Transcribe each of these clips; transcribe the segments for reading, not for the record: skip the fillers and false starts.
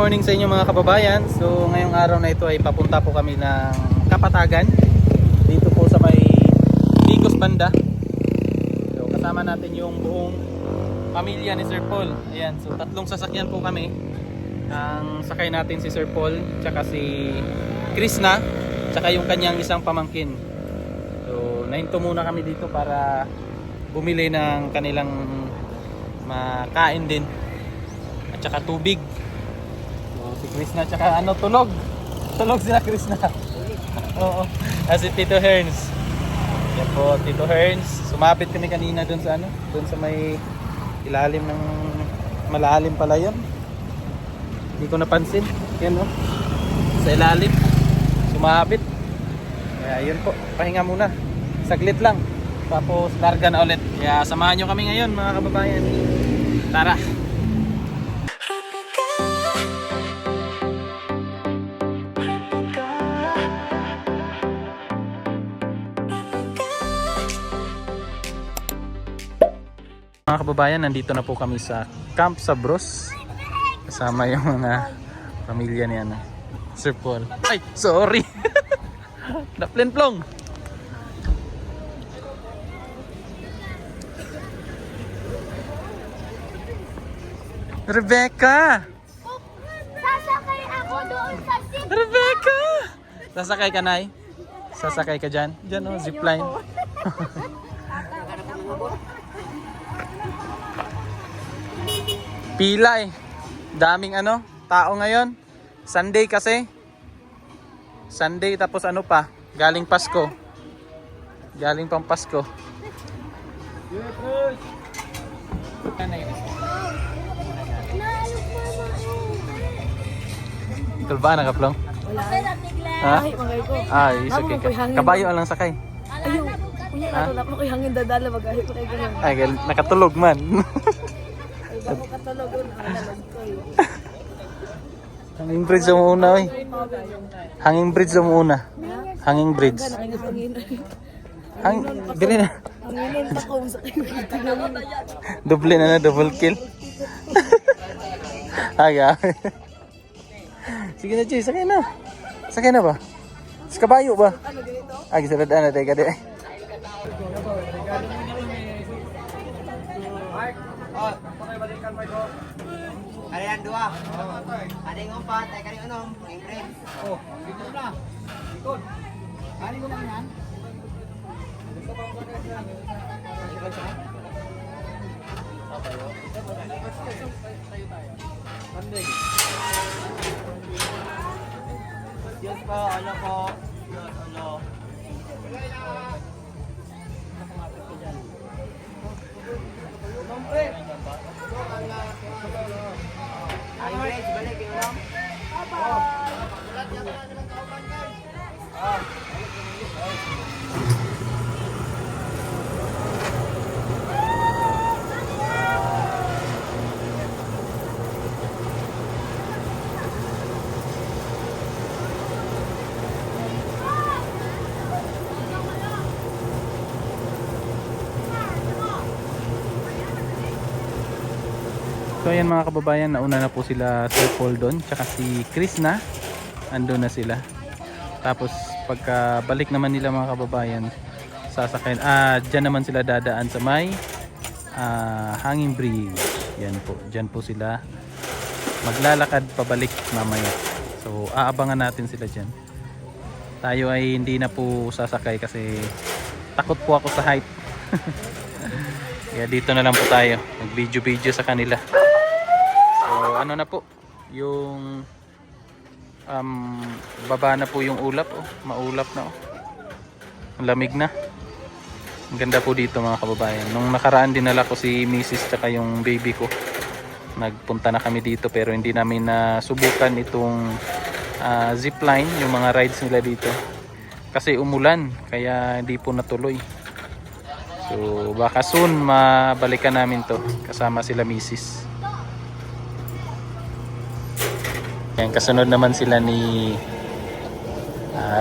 morning sa inyo mga kababayan. So ngayong araw na ito ay papunta po kami ng Kapatagan. Dito po sa may Bicos banda. So kasama natin yung buong pamilya ni Sir Paul. Ayan, so tatlong sasakyan po kami. Ang sakay natin si Sir Paul, tsaka si Krishna, tsaka yung kanyang isang pamangkin. So nahinto muna kami dito para bumili ng kanilang makain din at tsaka tubig. Si Krishna tsaka tulog sila Krishna. Oo. As si Tito Herns. Yan po, Tito Herns. Sumapit kami kanina dun sa dun sa may ilalim ng malalim pala yun. Hindi ko napansin. Yan sa ilalim. Sumapit. Kaya yun po, pahinga muna. Saglit lang. Tapos larga na ulit. Kaya samahan nyo kami ngayon mga kababayan. Tara. Mga kababayan, nandito na po kami sa Camp Sabros kasama yung mga pamilya ni Sir Paul. Ay, sorry. Naplenplong. Rebecca! Sasakay ako doon sa zip. Rebecca! Sasakay ka, Nay? Sasakay ka dyan? Dyan zipline. Pila daming tao ngayon. Sunday kasi. Sunday tapos pa, galing Pasko. Galing pang Pasko. Ito ba nakaplong? Wala. Ha? Ay, magay ko. Ay, is okay ka. Kabayo lang sakay. Ayaw. Kuya, natulak mo ko yung hangin dadala. Magahi ko kayo ganun. Ay, nakatulog man. Ay, bako katulog doon. Hanging bridge mo una, oy. Hanging bridge mo una. Hanging bridge. Bili na. Hanginin pa ko sa Double double kill. Aga. Sige na, Jay, sakay na. Sakay na ba? Sa kabayo ba? Ay, saladaan na tayo ka di. Ada yang dua. Ada yang empat, ada yang enam. Ingrid. Oh, gitu na. Ikut. Hari ko lang yan. Diyos ko, ano ko. Diyos, ano. Ingrid, balik yung ulam. So ayan mga kababayan, nauna na po sila Sir Paul doon, tsaka si Krishna, andun na sila. Tapos pagka balik naman nila mga kababayan, sasakyan, dyan naman sila dadaan sa may hanging bridge. Yan po, dyan po sila maglalakad pabalik mamaya. So aabangan natin sila dyan. Tayo ay hindi na po sasakay kasi takot po ako sa height. Kaya dito na lang po tayo, mag video sa kanila. So na po, yung baba na po yung ulap, maulap na, ang lamig na. Ang ganda po dito mga kababayan. Nung nakaraan dinala ko si Mrs. tsaka yung baby ko, nagpunta na kami dito pero hindi namin nasubukan itong zipline, yung mga rides nila dito kasi umulan, kaya hindi po natuloy. So baka soon mabalikan namin to kasama sila Mrs. Yan, kasunod naman sila ni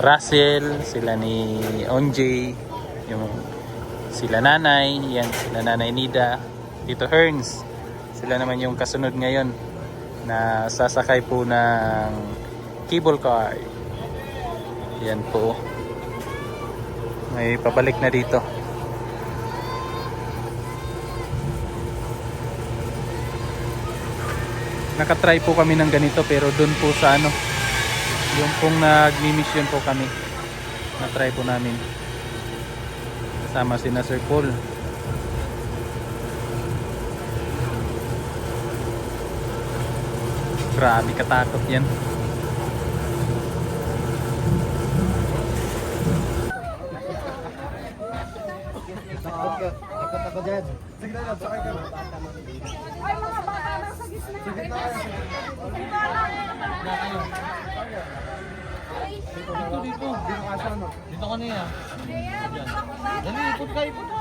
Russell, sila ni Onjay, yung sila nanay, yan sila nanay Nida, Tito Herns. Sila naman yung kasunod ngayon. na sasakay po ng cable car. Yan po. May pabalik na dito. Nakatry po kami ng ganito pero doon po sa ano, yung pong nagmi-mission po kami, na-try po namin kasama sina Sir Paul. Grabe katakot yan. Takot ako dyan. Sige na, sakay ka na. Ay, mga bata nasa gitna. Sige na. Dito, dito. Dito ka siya, no? Dito ka niya. Dali, ikot ka, ikot na.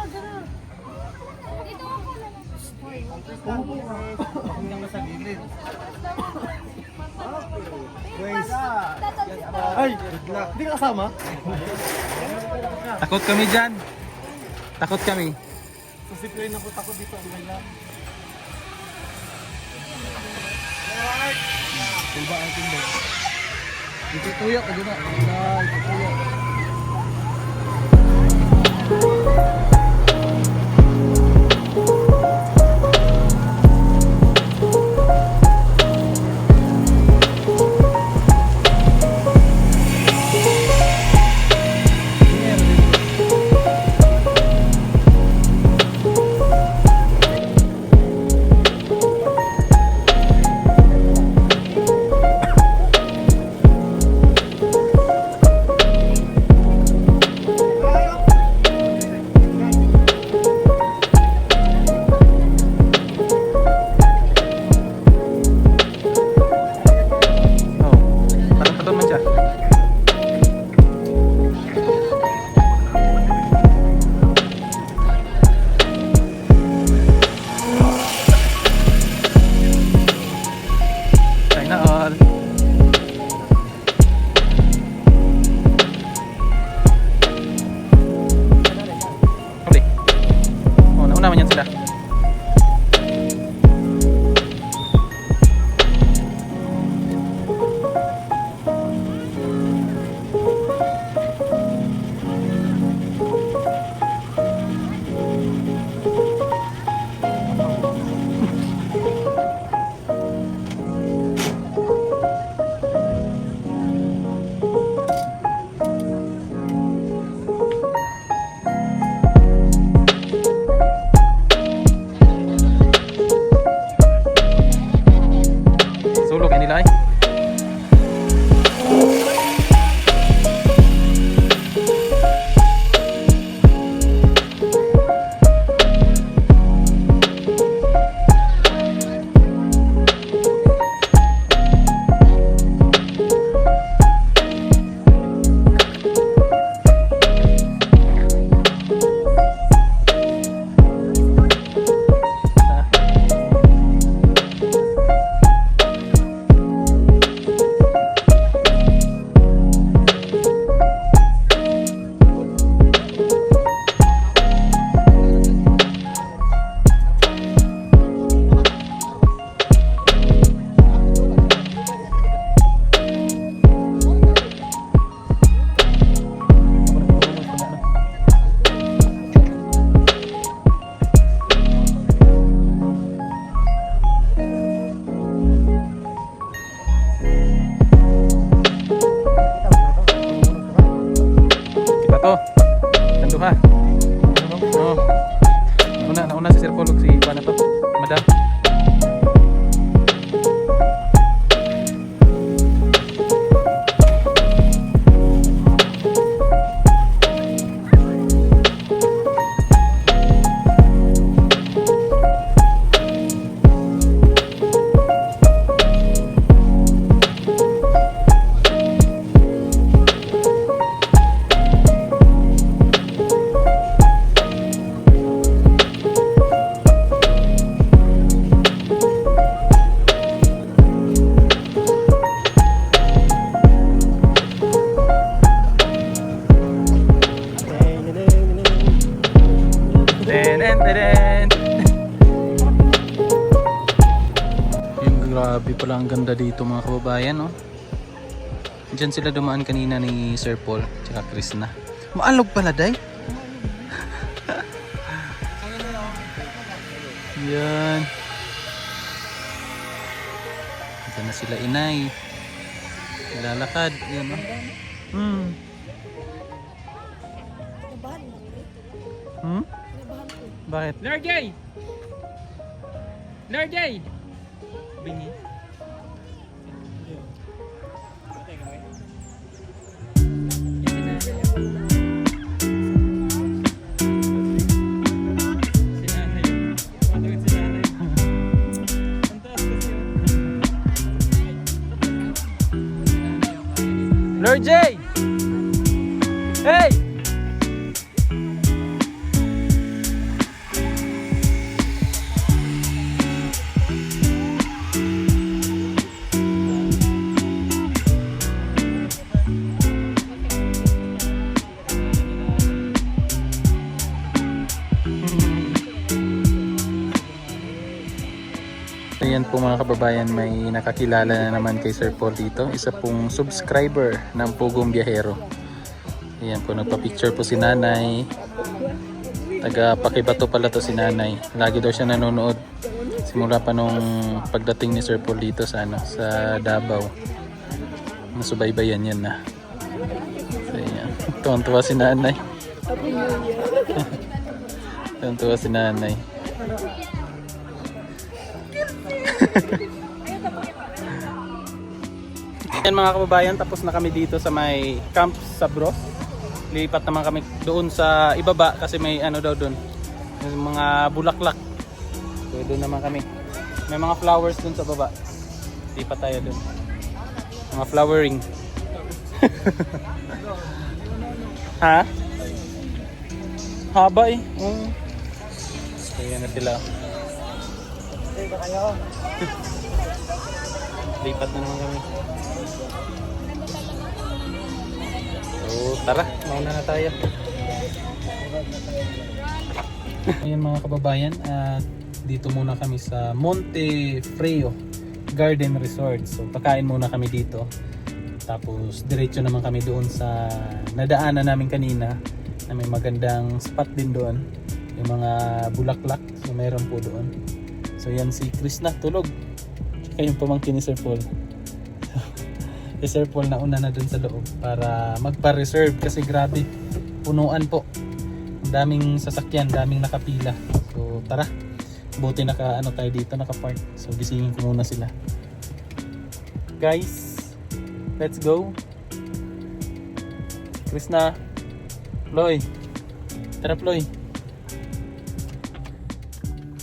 Umupo ka. Ako lang sa gilid. Wait. Ay, bigla. Hindi ka kasama? Takot kami dyan. Takot kami. Sasiplayin ako, takot dito. Ang ganda. Tulba ang timbang. Dito tuyo ka dito. Ay, dito tuyo. Nauna si Sir Paul ug si Iba na to. Madam. pala ang ganda dito mga kababayan, oh. Diyan sila dumaan kanina ni Sir Paul tsaka Chris na. Maalog pala, day. Yan. Diyan na sila inay. Lalakad. Yan, oh. Nabahan mo. Hmm? Nabahan ko. Bakit? Lord Jay! Lord Jay! Bingi. Lord J! Hey! Ayan po mga kababayan, may nakakilala na naman kay Sir Paul dito. Isa pong subscriber ng Pugong Biyahero. Ayan po, nagpa-picture po si nanay. Taga Pakibato pala to si nanay. Lagi daw siya nanonood. Simula pa nung pagdating ni Sir Paul dito sa, sa Davao. Nasubaybayan yan na. So, ayan. Tuwan-tuwa si nanay. Tuwan-tuwa si nanay. Yan mga kababayan, tapos na kami dito sa may Camp Sabros. Lipat naman kami doon sa ibaba kasi may ano daw doon, may mga bulaklak. So doon naman kami. May mga flowers doon sa baba. Lipat tayo doon. Mga flowering. Ha? Haba eh. So yan na sila. Lipat na naman kami. So tara, mauna na tayo. Ayan mga kababayan, at dito muna kami sa Monte Freo Garden Resort. So pakain muna kami dito. Tapos diretso naman kami doon sa nadaanan namin kanina na may magandang spot din doon. Yung mga bulaklak, so mayroon po doon. So yan si Chris na tulog. Tsaka yung pamangkin ni Sir Paul. Si Sir Paul nauna na dun sa loob para magpa-reserve kasi grabe, punuan po. Ang daming sasakyan, daming nakapila. So tara, buti naka-ano tayo dito, naka-park. So gisingin ko muna sila. Guys, let's go. Chris na. Ploy. Tara Ploy.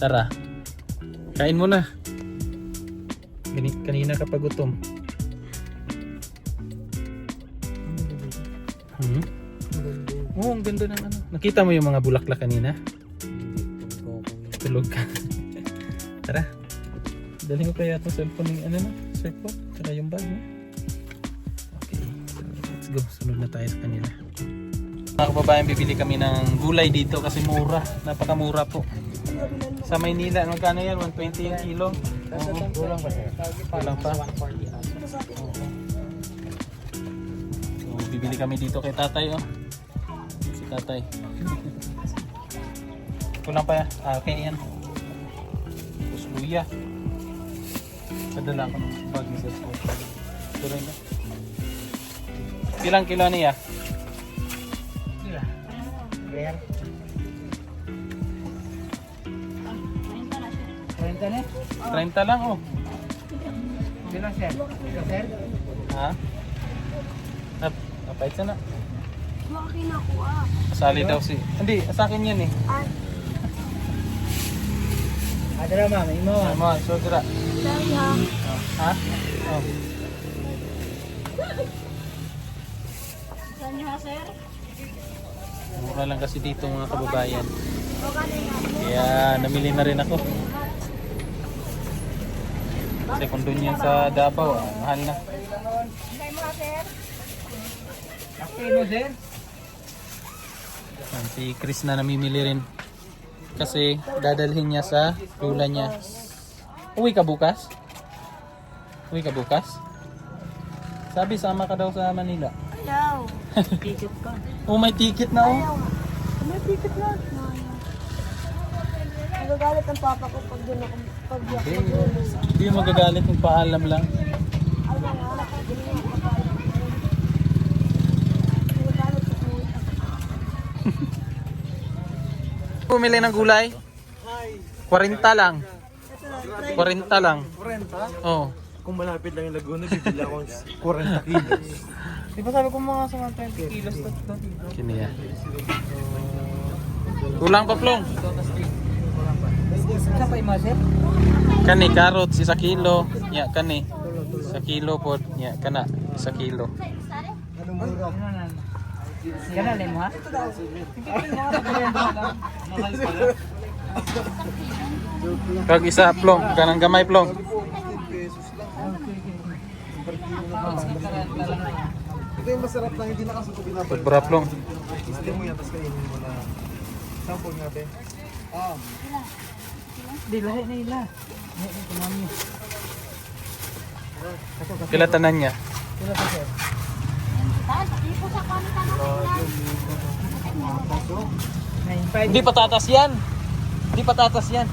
Tara. Kain mo na. Kanina ka pa gutom. Oh, ang ganda ng ano. Nakita mo yung mga bulaklak kanina? Tulog ka. Tara. Dali ko kaya itong cellphone ng ano na. Cellphone. Tsaka yung bag niya. Okay. So, let's go. Sunod na tayo sa kanila. Mga kababayan, bibili kami ng gulay dito kasi mura. Napakamura po. Sa Maynila, magkano yan? 120 yung kilo. Kulang pa sir. Kulang pa. So, bibili kami dito kay tatay, oh. Si tatay. Kulang pa yan. Ah, okay yan. Tapos luya. Padala ko ng bag ni Sir Paul. Ito rin na. Ilang kilo niya? Clear. 30 lang, oh. Bilang sir. Sir. Ha? Napait na. Maki na ko ah. Kasali daw si... Hindi, sa akin yan eh. Ada na ma'am, imo. Ay mo, so tira. Sorry ha. Ha? Oh. Saan niyo ha sir? Mura lang kasi dito mga kababayan. O kanin nga. Kaya namili na rin ako. Kasi kung doon yan sa Davao, mahal na. Hintay mo ha sir? Okay mo sir. Yan, si Chris na namimili rin. Kasi dadalhin niya sa lula niya. Uwi ka bukas? Uwi ka bukas? Sabi sama ka daw sa Manila. Ayaw. Ticket ka. Oh, may ticket na oh. Ayaw. May ticket na. Ayaw. Nagagalit ang papa ko pag doon ako, pag di ako mag-ulos. Hindi mo magagalit kung paalam lang. Ano nga, hindi mo makapaalam. Nagagalit sa kuya. Bumili ng gulay? 40 lang. 40 lang. 40? Oh. Kung malapit lang yung Laguna, bibili ako ng 40 kilos. Di ba sabi ko mga sa mga 20 kilos to? Kiniya. Kulang pa plong. Isa pa yung sir? Kani carrots 1 kilo. Ya kani. 1 kilo po. Ya kana 1 kilo. Ganun mo ha? Kag isa plong, kanang gamay plong. Ito yung masarap lang, hindi nakasuko pinapal. Sobra plong. Gusto mo yan, tapos kainin mo na. Sample natin. Di lahi na ila. Pila tanan niya. Sila pa sir. Hindi patatas yan. Hindi patatas yan.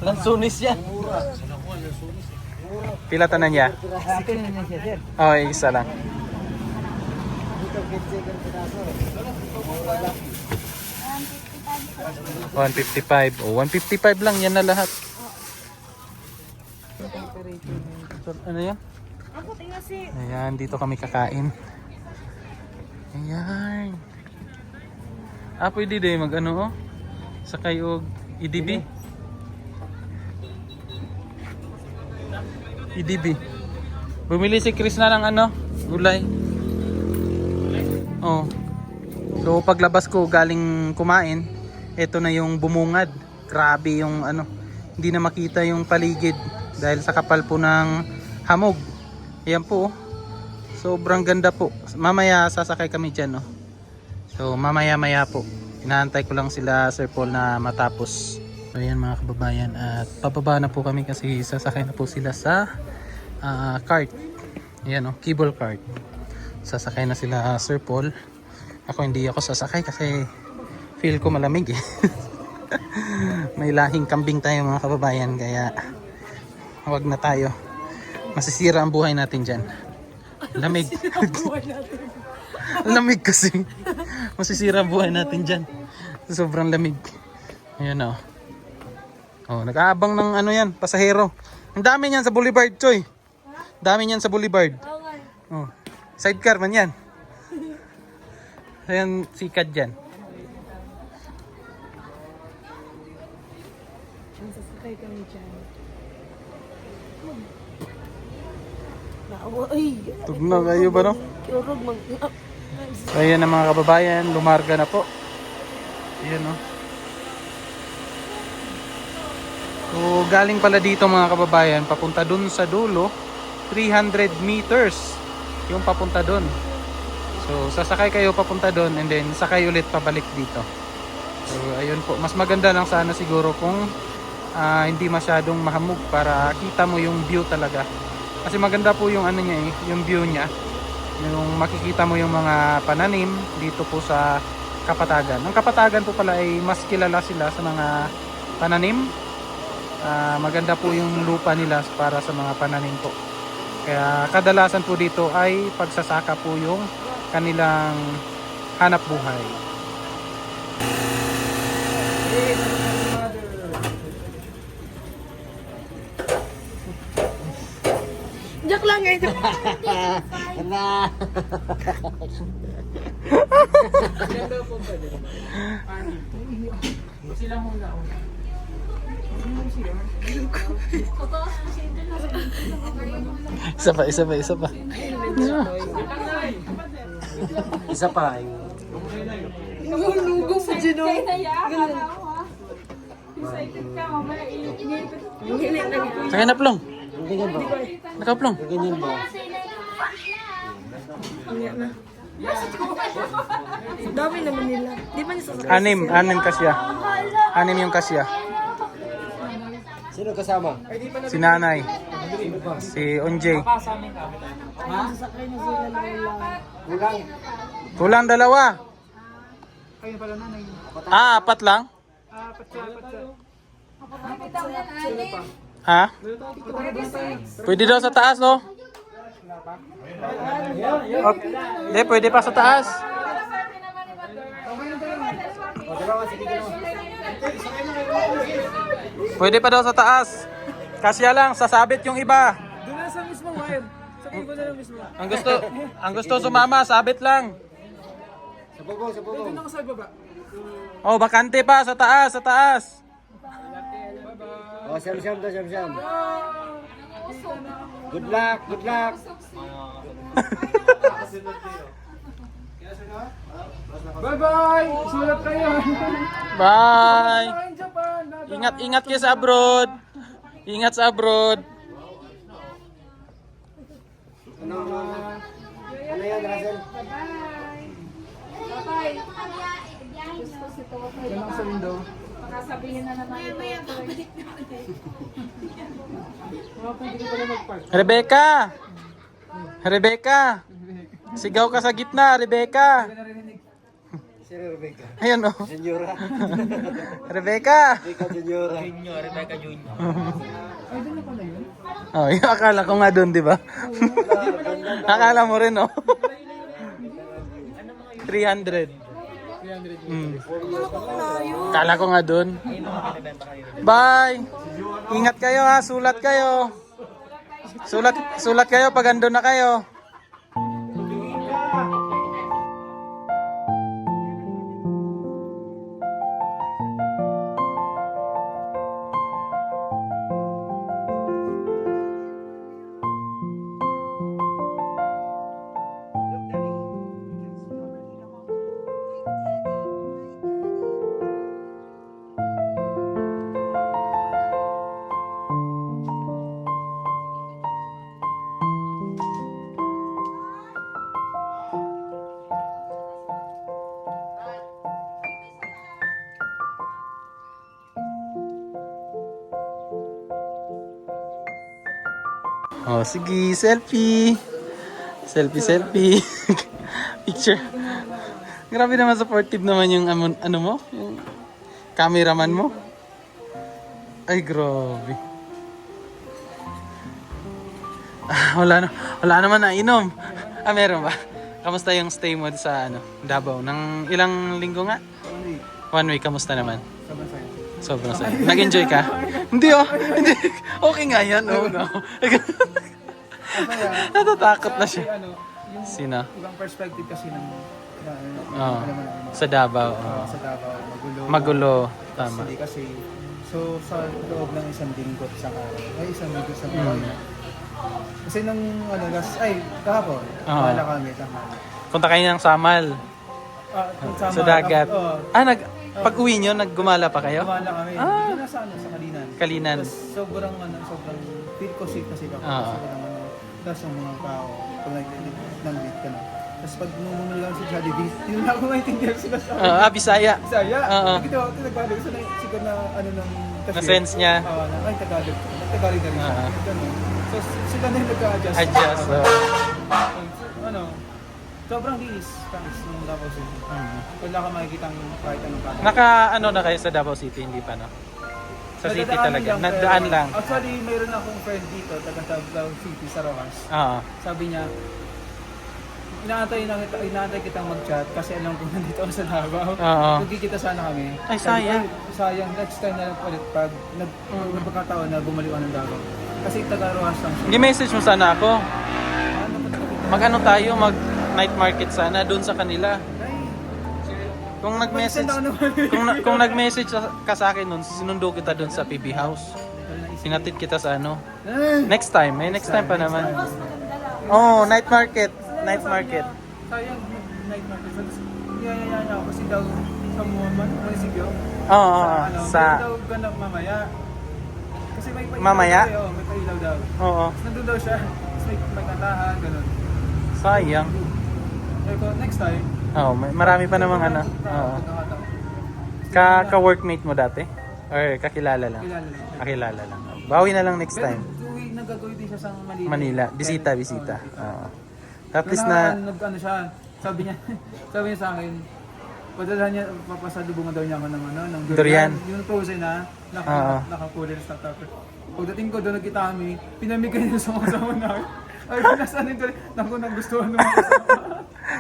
Lansunis yan. Pila tanan niya? Apil na siya sir. Oh, isa lang. $155. Oh, $155 lang yan na lahat. Ano yan? Ako, tingnan si... Ayan, dito kami kakain. Ayan. Ah, pwede din mag ano oh. Sakay og IDB. IDB. Bumili si Chris na ng ano, gulay. Oh. So paglabas ko galing kumain, ito na yung bumungad. Grabe yung ano, hindi na makita yung paligid dahil sa kapal po ng hamog. Ayan po. Oh. Sobrang ganda po. Mamaya sasakay kami dyan. Oh. So mamaya po. Inaantay ko lang sila Sir Paul na matapos. So ayan mga kababayan. At pababa na po kami kasi sasakay na po sila sa cart. Ayan oh, cable cart. Sasakay na sila Sir Paul. Ako hindi ako sasakay kasi feel ko malamig eh. May lahing kambing tayo mga kababayan. Kaya wag na tayo. Masisira ang buhay natin dyan. Lamig. Lamig kasi. Masisira ang buhay natin dyan. Sobrang lamig. Ayan o. Oh, nag-aabang ng ano yan, pasahero. Ang dami niyan sa Boulevard, Choy. Dami niyan sa Boulevard. Oh, sidecar man yan. Ayan, sikat dyan. Sasakay kami dyan. Ay, Tugnaw kayo ba no? urog mag... So ayan na mga kababayan, lumarga na po. Ayan o. So galing pala dito mga kababayan, papunta dun sa dulo, 300 meters yung papunta dun. So sasakay kayo papunta dun and then sakay ulit pabalik dito. So ayun po, mas maganda lang sana siguro kung hindi masyadong mahamog para kita mo yung view talaga. Kasi maganda po yung ano niya eh, yung view niya. Yung makikita mo yung mga pananim dito po sa Kapatagan. Ang Kapatagan po pala ay mas kilala sila sa mga pananim. Maganda po yung lupa nila para sa mga pananim po. Kaya kadalasan po dito ay pagsasaka po yung kanilang hanap buhay. Joke lang eh. Isa pa. Isa pa. Nahulugo sa Gino. Sakay na plong. Nakaplong. Ganyan ba? Dami naman nila. Di ba niya sasakay? Anim kasya. Anim yung kasya. Sino kasama? Si nanay. Si Unjay. Kulang. Kulang dalawa. Ah, apat lang? Ha? Pwede daw sa taas, oh. Hindi, pwede pa sa taas. Pwede pa daw sa taas. Kasya lang, sasabit yung iba. Doon na sa mismo wire. Sa iba na lang mismo. Ang gusto sumama, sabit lang. Sa bubong, sa bubong. Doon ako sa baba. Oh, bakante pa sa taas, sa taas. Oh, siyam-siyam to, siyam-siyam. Good luck, good luck. Bye-bye! Sulat kayo! Bye. Bye, Japan! Ingat-ingat kayo sa abroad. Ingat sa abroad. Ano yan, Russell? Yan ako sa window. Sabihin na naman ito. Hindi ko pala mag-park. Rebecca! Rebecca! Sigaw ka sa gitna, Rebecca! Sino Rebecca? Ayan oh. Senyora. Rebecca! Rebecca Senyora. Ay, doon na pala yun? Oh, yung akala ko nga doon, di ba? Akala mo rin, oh. 300. 300. Akala ko nga doon. Bye! Ingat kayo ha, sulat kayo. Sulat kayo pag andun na kayo. Oh, sige, selfie. Selfie. Picture. Grabe naman supportive naman yung ano mo, yung cameraman mo. Ay, grabe. Wala naman na inom. Ah, meron ba? Kamusta yung stay mo sa Davao? Nang ilang linggo nga? 1 week, kamusta naman? Sobrang saya. Nag-enjoy ka? Hindi oh. Hindi. Okay nga yan. Oh, no. Natatakot na siya. Yung Sino? ibang perspective kasi ng Oh, sa Davao. Oh. sa Davao, magulo. Magulo. Tama. Hindi kasi, so sa loob ng isang linggo, isang linggo sa araw. Kasi nung kahapon, wala kami tanghali. Punta kayo ng Samal. Sa dagat. Pag-uwi nyo, naggumala pa kayo? Wala kami. Dito na sa Kalinan. Kalinan. Tapos sobrang feel ko safe kasi ako. Tapos yung mga tao, pag nag-date ka na. Tapos pag bumuli lang sa Jollibee, yun na ako maintindihan sila sa Bisaya. Bisaya. Oo. Dito ako nagbalag sa siguro na ng Na-sense niya. Ay, Tagalog. Tagalog na rin siya. Ganun. So sila na yung nag-a-adjust. Adjust. Sobrang linis, promise, nung Davao City. Wala ka makikita kahit anong bagay. Na kayo sa Davao City, hindi pa no? Sa city Nadadaan talaga. lang, Nadaan pero- lang. Actually, mayroon akong friend dito, taga Davao City sa Rojas. Oo. Sabi niya, inaantay kitang mag-chat kasi alam ko nandito ako sa Davao. Oo. Magkikita sana kami. Ay, Sabi ko, sayang. sayang, next time na lang ulit pag nagpagkataon na bumalik ako ng Davao. Kasi taga Rojas lang siya. Gi-message mo sana ako. Ano pa talaga? Mag-ano tayo, mag-night market sana doon sa kanila. Ay, Kung nag-message, Mag-send ako naman. kung nag-message ka sa akin noon, sinundo kita doon sa PB House. Sinatid kita sa Next time, may next time pa naman. Oh, night market. Night market. sayang night market. Niyayaya niya ako kasi daw sa munisipyo. Oo, Pwede sa daw ganap mamaya. Kasi may pailaw Mamaya? daw eh, may pailaw daw. Oo. Tapos nandun daw siya. Tapos may kantahan, ganun. Sayang. Sabi ko, next time. Oh, marami pa namang Oo. Ka-workmate mo dati? Or kakilala lang? Kilala lang. Kakilala lang. Bawi na lang next time. Nagagawin din siya sa Manila. Manila. Bisita. Oo, Oo. At least na... Nag-ano siya, sabi niya sa akin, padala niya, papasalubungan daw niya ako ng ng Durian. Yung frozen na, Oo. nakakulin sa tapos. Pagdating ko doon, nagkita kami, pinamigay niya sa mga kasama namin. Ay, pinasan yung durian. Naku, nagustuhan ng mga kasama.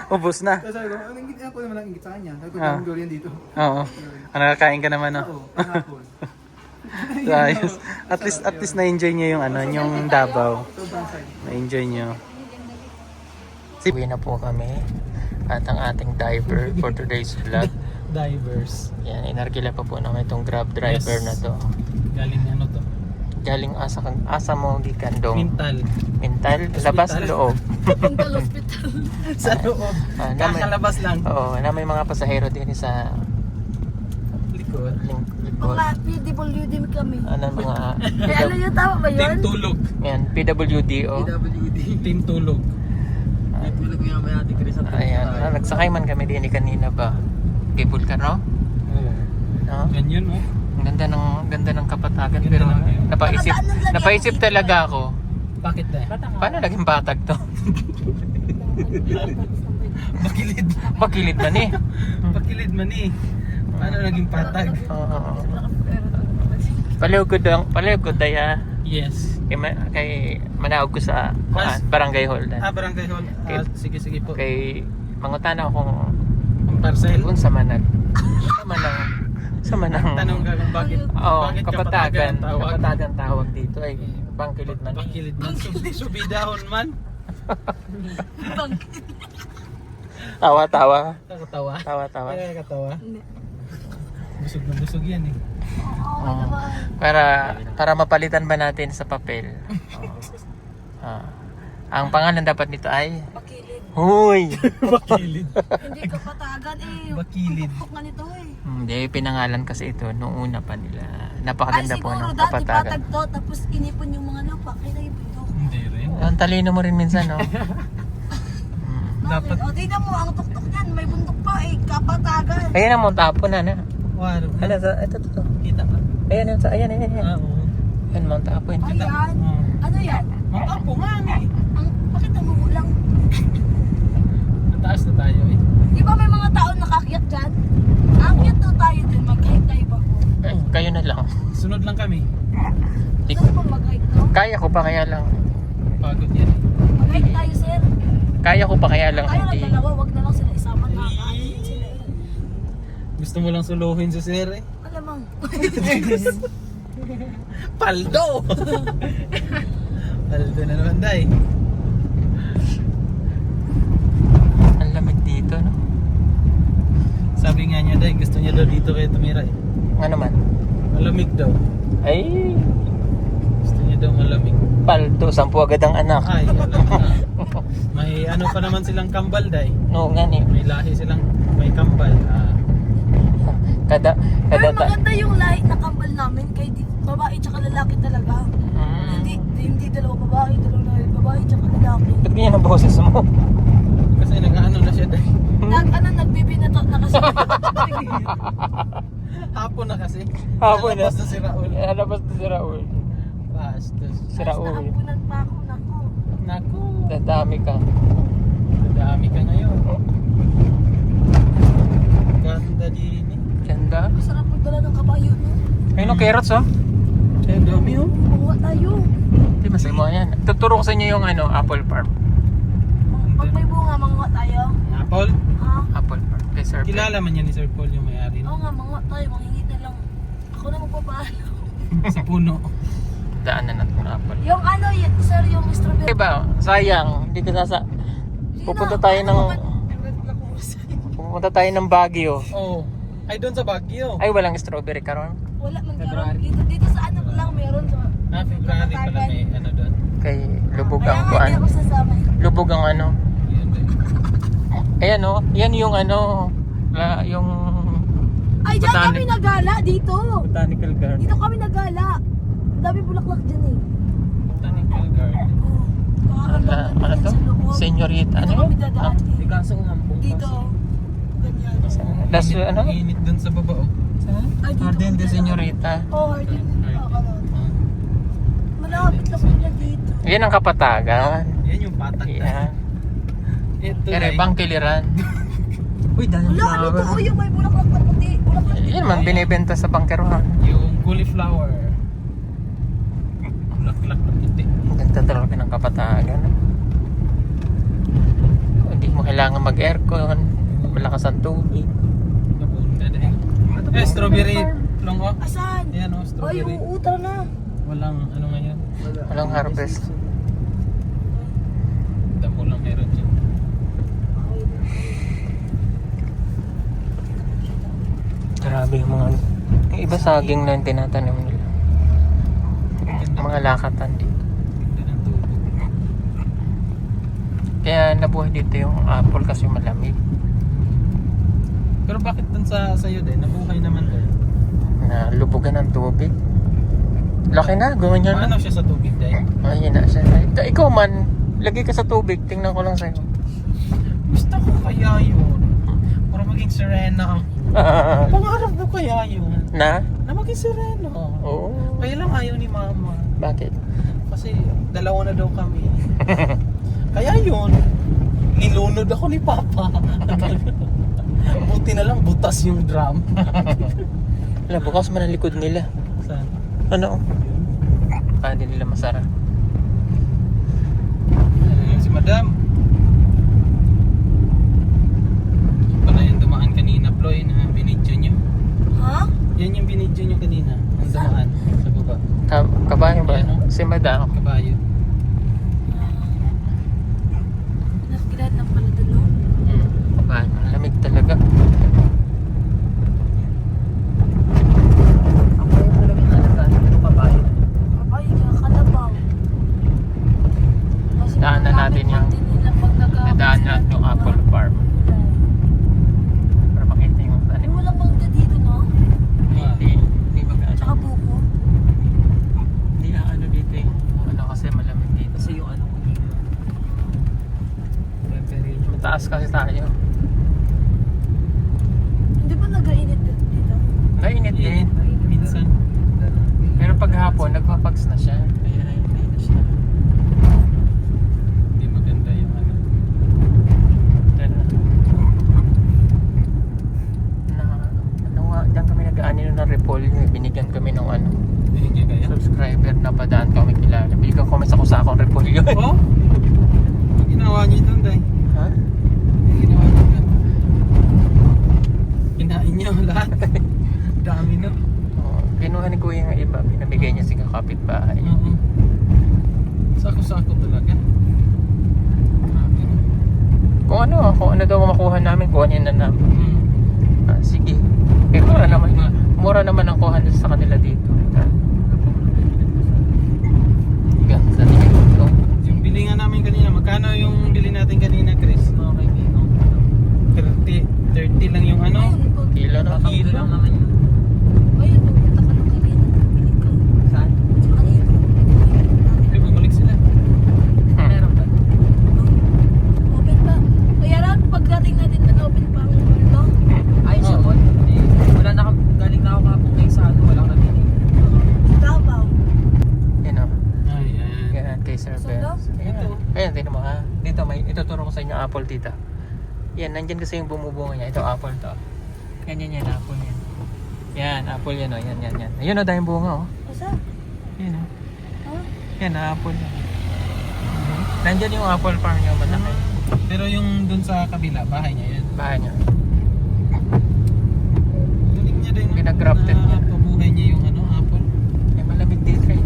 Ubus na. Tapos sabi ko, ako naman ang ingit sa kanya. Sabi ko, Ah. daming durian dito. Oo. Nakakain ka naman, no? Oo, panghapon. So, ayos. At least na-enjoy niyo yung yung Davao. Sobrang saya. Na-enjoy niyo. Uwi na po kami. At ang ating diver for today's vlog. Divers. Yan, inarkila pa po namin itong grab driver Yes. na to. Galing ano to? Galing asa mo di kandong. Mental. Mental, labas loob. Mental hospital. Sa loob. Na may, Kakalabas lang. oo, na may mga pasahero din sa Likod. likod. Mga PWD kami. Ano mga Eh, ano yung tama ba Team yun? Tulog. Yan, PWDO. PWD. Team Tulog. Team Tulog yung may ate Chris at Ayan, nagsakay man kami din kanina ba? Kay Vulcano? Oo. No? Ganyan, no? Ang ganda ng kapatagan Ganda pero ng view. napaisip talaga ako. Bakit eh? Paano naging batag to? Bakilid. Bakilid man eh. Bakilid man eh. Paano naging patag? Oo. Palihog ko daya Yes. kay manaog ko sa barangay hall dan. Barangay hall. Sige po. Kay mangutana ko kung Ang parcel. kung sa manag. Sa manang Tanong ka kung bakit bakit kapatagan ang tawag? kapatagan tawag dito ay bangkilid man. Bakilid man. Subidahon man. Tawa. Katawa. Ay, katawa. Busog na busog yan eh. Oo. Para mapalitan ba natin sa papel? Ang pangalan dapat nito ay Bakilid. Huy! Bakilid. Hindi kapatagan eh. Bakilid. Hukok nga nito eh. Hindi, pinangalan kasi ito noong una pa nila. Ay Napakaganda po siguro ng dati kapatagan. patag to tapos inipon yung mga lupa. Kaya naging bundok. Hindi rin. Ang talino mo rin minsan, no? Dapat- O tignan mo, ang tuktok niyan. May bundok pa eh. Kapatagan. Ayan ang Mount Apo na. Waro. Ano, ito. Kita ka? Ayan. Oo. Ayan, Mount Apo yun. Ayan. Ano yan? Makapo nga eh. Bakit namuulang? Mataas na tayo eh. Di ba may mga tao nakakyat dyan? Akyat to tayo dun. Mag-hike tayo ba ko? Kayo na lang. Sunod lang kami. Gusto mo mag-hike to? Kaya ko pa kaya lang. Pagod yan eh. Mag-hike tayo sir. Kaya ko pa kaya lang. Tayo lang Hindi. dalawa. Wag na lang sila isama. Nakakaanin sila eh. Gusto mo lang suluhin si Sir eh. Alamang. Paldo! Paldo na naman day. Ang lamig dito, no? Sabi nga niya day, gusto niya daw dito kayo tumira eh. Ano man? Malamig daw. Ay, Gusto niya daw malamig. paldo. 10 agad ang anak. Ay, alam na. May ano pa naman silang kambal day. No, nga ni. May lahi silang may kambal. Kada Pero ta. maganda yung lahi na kambal namin. Kay babae tsaka lalaki talaga. Hindi dalawa babae, babae tsaka lalaki. Ba't ganyan ang boses mo? Kasi nag-ano na siya day. Nagbibinato na kasi. Hapon na kasi. Hapon na. Nalabas na si Raul. Alabas na si Raul. Bastos. Si Raul. Naampunan pa ako, nako. Naku. Dadami ka. Madami ka ngayon. Ganda din eh. Ganda. Masarap magdala ng kabayo, no? Ayun ang carrots, oh. Ang dami oh. Kumuha tayo. Hindi, masay mo yan. Tuturo ko sa inyo yung apple farm. Pag may bunga, manguha tayo. Apple. Ha? Apple farm. Kay Sir Paul. Kilala man yan ni Sir Paul yung may-ari. Oo nga, manguha tayo. Manghingi na lang. Ako na magpapaalo. Sa puno. Daanan natin ng apple. Yung ano, sir, yung strawberry. Diba, sayang. Hindi ka sasa... Pupunta tayo ng... Pupunta tayo ng Baguio. Oh. Ay, doon sa Baguio. Ay, walang strawberry karon. Wala man February. karon. Dito sa ano lang, meron sa... February pala may ano doon. Kay lubog Kaya ang nga, kuan. hindi ako sasama. Lubog ang ano. Yun din. Ayan oh, yan yung yung Ay, dyan Botanic. kami nagala, dito. botanical garden. Dito kami nagala. Ang dami bulaklak dyan eh. Botanical Garden. Ano to? Senyorita. Dito Ano? kami dadaan eh. Kaso ngampong Dito. Ganyan. Das ano? Init doon sa baba oh. Ay, dito Garden kami de dadaan. Senyorita. Oh, Hardin. Hardin. Oo, ganun. Malapit lang sila dito. Yan ang kapatagan. Yan yung patag na. Yan. Ito Kaya ay... bang kiliran. Uy, dahil Wala, ano to? Oh, yung may bulaklak na puti. Bulaklak Yan man, binibenta sa bangkerohan. Yung cauliflower. Bulaklak na puti. Ganda talaga ng kapatagan. Hindi mo kailangan mag-aircon. Malakas ang tubig. Nabunda dahil. Strawberry long oh. Asan? Yan oh, Ay, strawberry. oo, tara na. Walang ano ngayon. Walang harvest. Damo lang meron dyan. Grabe yung mga... Yung iba saging na yung tinatanim nila. Mga lakatan dito. Ganda ng tubo. Kaya nabuhay dito yung apple kasi malamig. Pero bakit dun sa sa'yo din? Nabuhay naman doon. Na lubugan ng tubig. Laki na, gawin niya na. Ano siya sa tubig dahil? Ayun na siya. Ikaw man, lagay ka sa tubig. Tingnan ko lang sa'yo. Gusto ko kaya yun. Para maging serena. Pangarap ko kaya yun. Na? Na maging serena. Oo. Kaya lang ayaw ni mama. Bakit? Kasi dalawa na daw kami. Kaya yun. Nilunod ako ni Papa. Buti na lang butas yung drum. Wala, bukas man ang likod nila. Saan? Ano? Hindi nila masara. Ayun si Madam. Pala yung dumaan kanina, Ploy, na binidyo nyo. Ha? Yan yung binidyo nyo kanina. Ang dumaan sa baba. Kabayo ba? Yan, oh. Si Madam. Kabayo. Nakikilat na pala doon, no? Kabayo. Lamig talaga. Ako yung talaga nalagaan. Pero kabayo. Ay, kakalabaw. Kasi Daanan natin malapit yung- din nila pag nag-aabot Nadaan sila natin yung ng apple mga farm. gulay. Para makita yung Ay, tanim. walang mangga dito, no? Hindi mag-ano. Tsaka buko. Hindi na ano dito yung ano kasi malamig dito. Kasi yung ano mataas kasi tayo. Hindi ba nag-ainit dito? Mainit din. Minsan. Pero pag hapon, nagpapags na siya. Kaya hindi na siya. Hindi maganda yung ano. Pero, ano nga, diyan kami nag-aanino ng repolyo. Binigyan kami ng ano, Binigyan kayo? subscriber na padaan kami kilala. Bigyan kami sa kusakong repolyo. Oh? Ang ginawa niyo doon, Day? Ha? Ang ginawa niyo doon? Kinain niyo lahat. Dami na. Oh, kinuha ni Kuya ng iba. Pinabigay niya sa kapitbahay. Oo. Sako-sako talaga. Grabe na. Kung ano daw makuha namin, kuhanin na namin. Sige. Eh, mura naman ang kuha nila sa kanila dito. Ganda dito. Yung bili nga namin kanina, magkano yung bili natin kanina, Chris? Okay, dito. 30 lang yung ano? Ayun, pag... Kilo na. Kilo lang naman yun. Ayun, pagpunta ka ng kanina. Bili ka. Saan? Sa kanina. Hindi, bumalik sila. Meron ba? Open pa. Kaya lang, pagdating natin na open pa ang ano. Ay, Oo. sabon. Wala na galing na ako kapag kayo sa ano, walang nabili. Davao. Yan o. Ayan. Yan, kay Sir So, Ben. daw? Ito. Ayan, tingnan mo ha. Dito, may ituturo ko sa inyo apple tita. Yan, nandyan kasi yung bumubunga niya. Ito, apple to. Yan, apple yan. Yan, apple yan o. Yan. Ayun o, dahil bunga o. Asa? Yan o. Ha? Yan, apple yan. Nandyan yung apple farm niya, malaki. Pero yung dun sa kabila, bahay niya yan. Bahay niya. Galing niya din. Pinagrafted niya. Pabuhay niya yung ano, apple. Eh, malamig dito eh.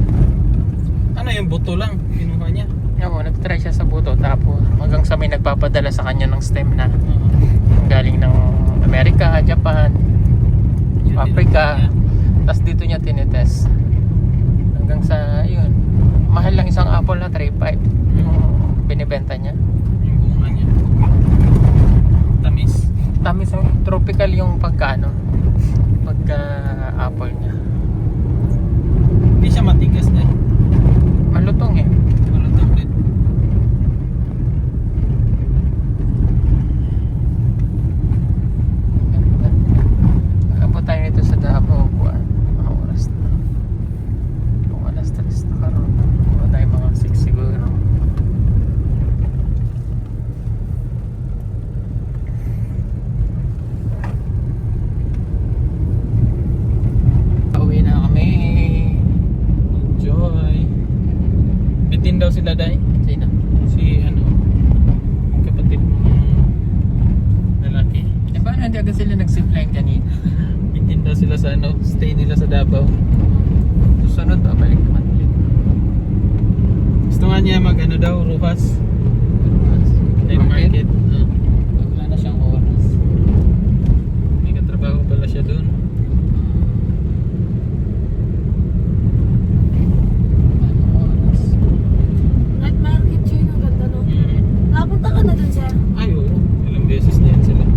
Ano yung buto lang, kinuha niya. Yan mo, nag-try siya sa buto. Tapos hanggang sa may nagpapadala sa kanya ng stem na galing ng Amerika, Japan, Yun din Africa. niya. Tapos dito niya tinitest. Hanggang sa, yun. Mahal lang isang apple na 3.5 yung binibenta niya. Yung bunga niya. Tamis. Tamis yung tropical yung pagka apple niya. Hindi siya matigas na. Malutong eh. Malutong din. Abot tayo nito sa Davao, mga oras na. Kung alas 3 na karoon. agad sila nag-zipline kanina. Bitin daw sila sa ano, stay nila sa Davao. Susunod, babalik naman ulit. Gusto nga niya mag ano daw, Rojas. Night market. Wala na siyang oras. May katrabaho pala siya doon. Oras. Night market yun, ang ganda no. Napunta ka na dun, sir? Ay, oo. Ilang beses na yan sila.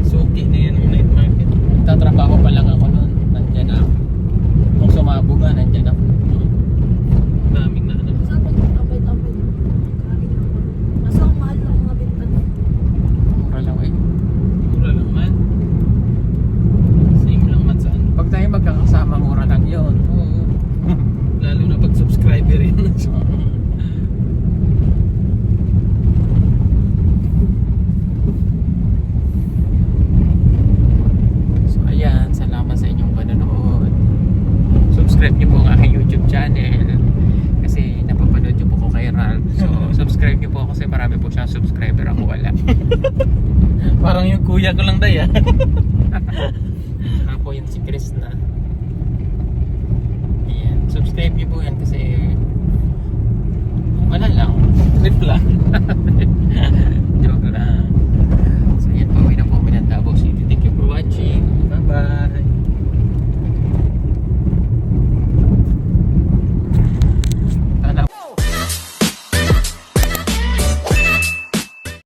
Suki na yan ang night market. Nagtatrabaho pa lang ako noon. Nandyan na ako. Kung sumabog nga, nandyan ako. Daming na ano. Saan pag-tambay-tambay? Nasa ang mahal ng mga bintan. Mura lang eh. Mura lang man. Same lang man sa ano. Pag tayo magkakasama, mura lang yun. Oo. Lalo na pag subscriber yun. So ayan, salamat sa inyong panonood. Subscribe niyo po ang aking YouTube channel kasi napapanood niyo po ko kay Ralph. So subscribe niyo po kasi marami po siyang subscriber, ako wala. Parang yung kuya ko lang day ah. Saka po yun si Chris na. Ayan, subscribe niyo po yan kasi wala lang. Trip lang.